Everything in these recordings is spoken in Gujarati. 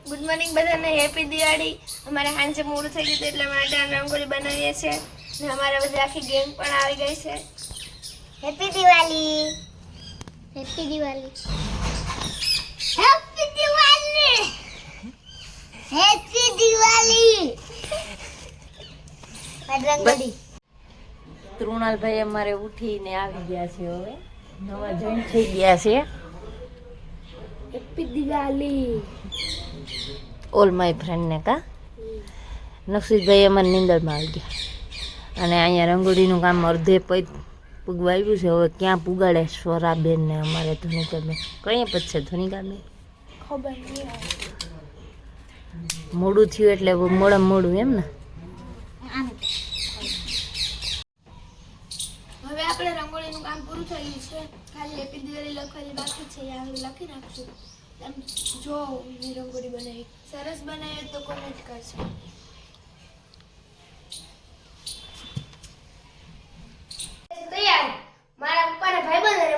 ગુડ મોર્નિંગ બધાને, હેપી દિવાળી। અમારે સાંજે મોડું થઈ ગયું એટલે અમે રંગોળી બનાવીએ છીએ ને અમારા બધી આખી ગેંગ પણ આવી ગઈ છે। Happy Diwali, happy Diwali, happy Diwali, happy Diwali. Rangoli તૃણાલભાઈ અમારે ઉઠીને આવી ગયા છે, હવે નવા જોઈન થઈ ગયા છે। Happy Diwali all my friend ને કા નક્ષિતભાઈ અમારે નીંદરમાં આવી ગયા અને અહીંયા રંગોળીનું કામ અડધે પૂગવા આવ્યું છે। હવે ક્યાં પુગાડે સ્વરાબેન ને અમારે ધોનિકાબેન કઈ પછી ધોનિકાબેન ખબર નહીં, મોડું થયું એટલે મોડું એમ ને। હવે આપણે રંગોળીનું કામ પૂરું થઈ ગયું છે, ખાલી હેપી દિવાળી લખવાની બાકી છે। અહીંયા લખી નાખશું। જો મેં રંગોળી બનાવી સરસ બનાવી તો કોમેન્ટ કરજો। તૈયાર મારા પપ્પાના ભાઈબંધ અને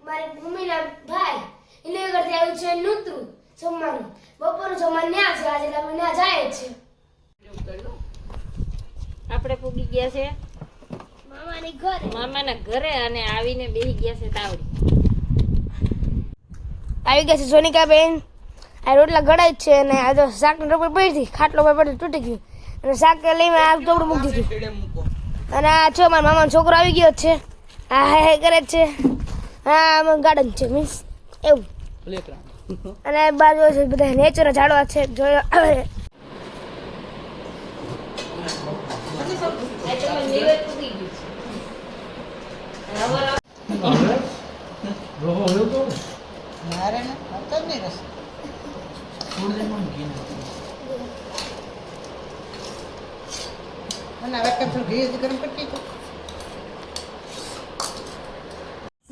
મારી મમ્મીના ભાઈ એને કરતી આવ્યું છે નૂતરું જમવાનું। બપોરનું જમવાનું ન્યા છે, આજે તમે ન્યા જાય જ છે। આપણે પૂગી ગયા છે મામાના ઘરે ઘરે અને આવીને બેસી ગયા છે તાવડી। આવી ગયા છે સોનિકાબેન। આ રોટલા ગળાય જ છે અને આ તો શાકની ટોપી પડી હતી, ખાટલો પર પડી તૂટી ગયું અને શાક લઈને આ ટોપડું મૂકી દીધું। અને આ છો મારા મામાનો છોકરો આવી ગયો છે, હા હે કરે જ છે। હા ગાર્ડન છે મીન્સ એવું, અને બાજુ છે બધા નેચરના ઝાડવા છે જોયો।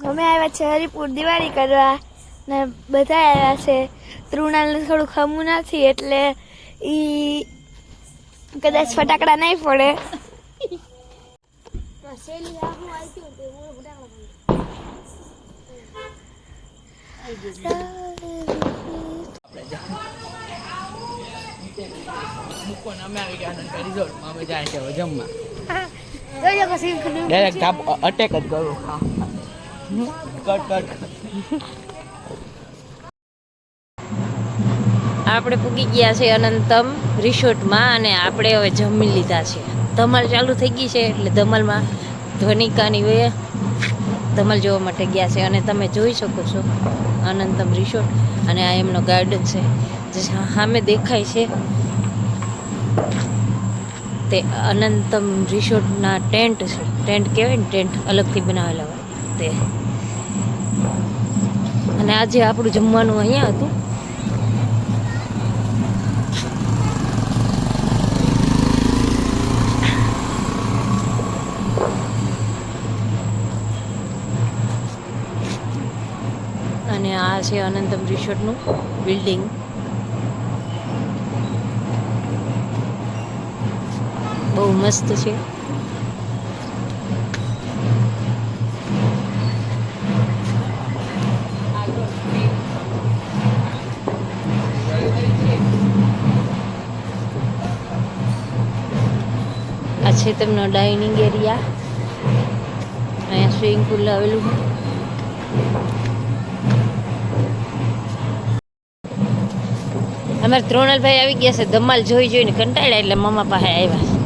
અમે આવ્યા છે હરિપુર દિવાળી કરવા ને બધા આવ્યા છે। તૃણાલને થોડું ખમું નથી એટલે ઈ કદાચ ફટાકડા નહીં પડે। અમે આવી ગયા રિઝોર્ટમાં અમે જાય છે જમવા ડાયરેક્ટ અટેક જ કરું કટ આપણે પૂગી ગયા છે અનંતમ રિસોર્ટમાં અને આપણે હવે જમી લીધા છે। ધમાલ ચાલુ થઈ ગઈ છે એટલે ધમાલમાં ધ્વનિકાની વે ધમાલ જોવા માટે ગયા છે અને તમે જોઈ શકો છો અનંતમ રિસોર્ટ અને આ એમનો ગાર્ડન છે જે સામે દેખાય છે તે અનંતમ રિસોર્ટના ટેન્ટ છે। ટેન્ટ કહેવાય ને, ટેન્ટ અલગથી બનાવેલા હોય તે। અને આજે આપણું જમવાનું અહીંયા હતું। અને આ છે અનંતમ રિસોર્ટનું બિલ્ડિંગ। બહુ મસ્ત છે। આ છે તેમનો ડાઇનિંગ એરિયા, અહીંયા સ્વિમિંગ પુલ આવેલું છે। અમારે ત્રોણલભાઈ આવી ગયા છે, ધમાલ જોઈ જોઈને કંટાળ્યા એટલે મમ્મા પાસે આવ્યા છે।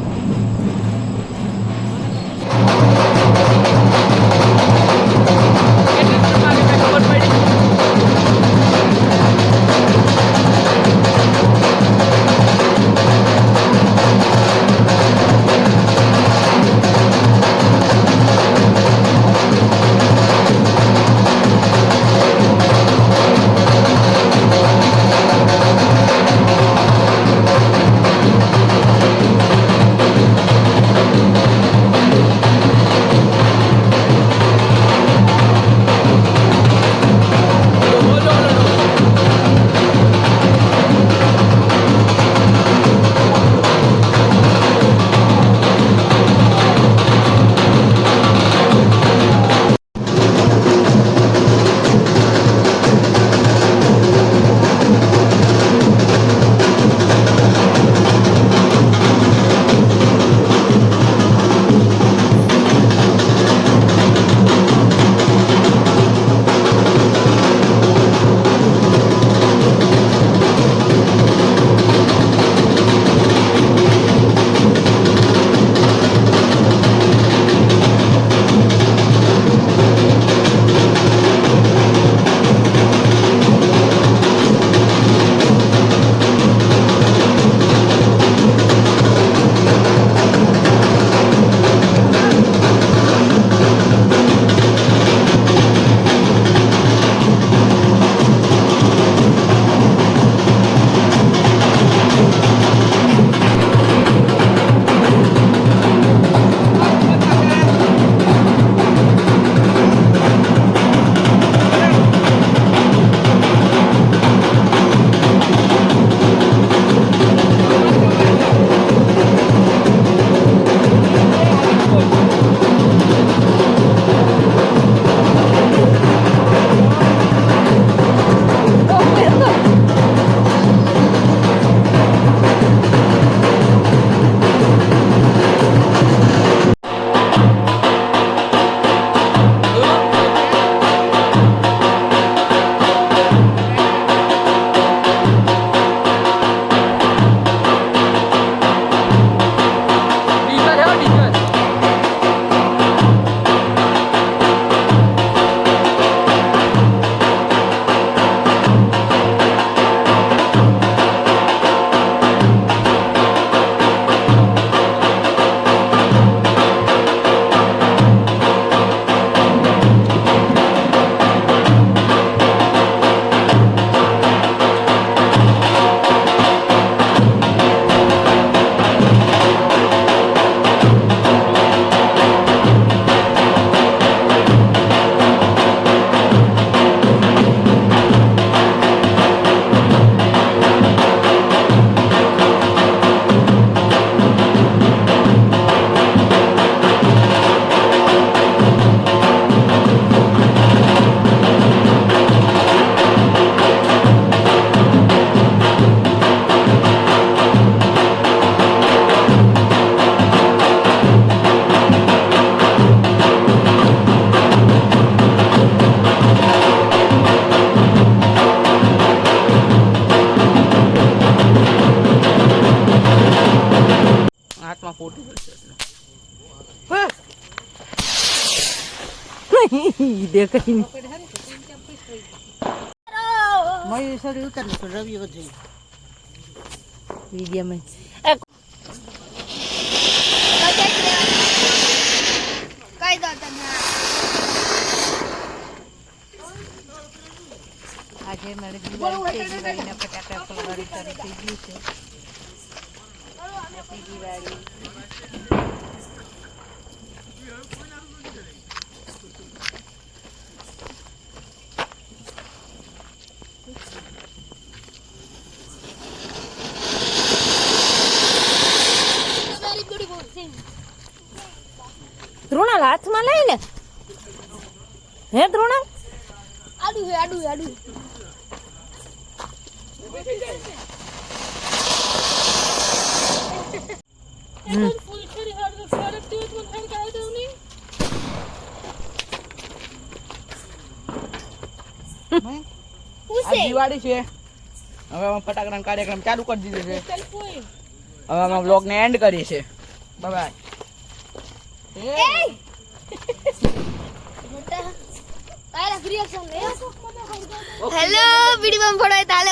માં ફોટી જશે દેખાય મયુર ઉતાર રવિ વધુ વિડીયોમાં કઈ દો તમે આજે મારે દિવાળી છે દિવાળીના ફટાકડા ફોડવાનું શરૂ થઈ ગયું છે હેપી દિવાળી ધ્રુણાલ હાથમાં લઈને હે ધ્રુણાલ આડું છે આડું આડું દિવાળી છે હવે અમે ફટાકડાનો કાર્યક્રમ ચાલુ કરી દીધો છે હવે અમે બ્લોગ ને એન્ડ કરીએ છીએ બાય હેલો વિડીયો ફોડો તાલે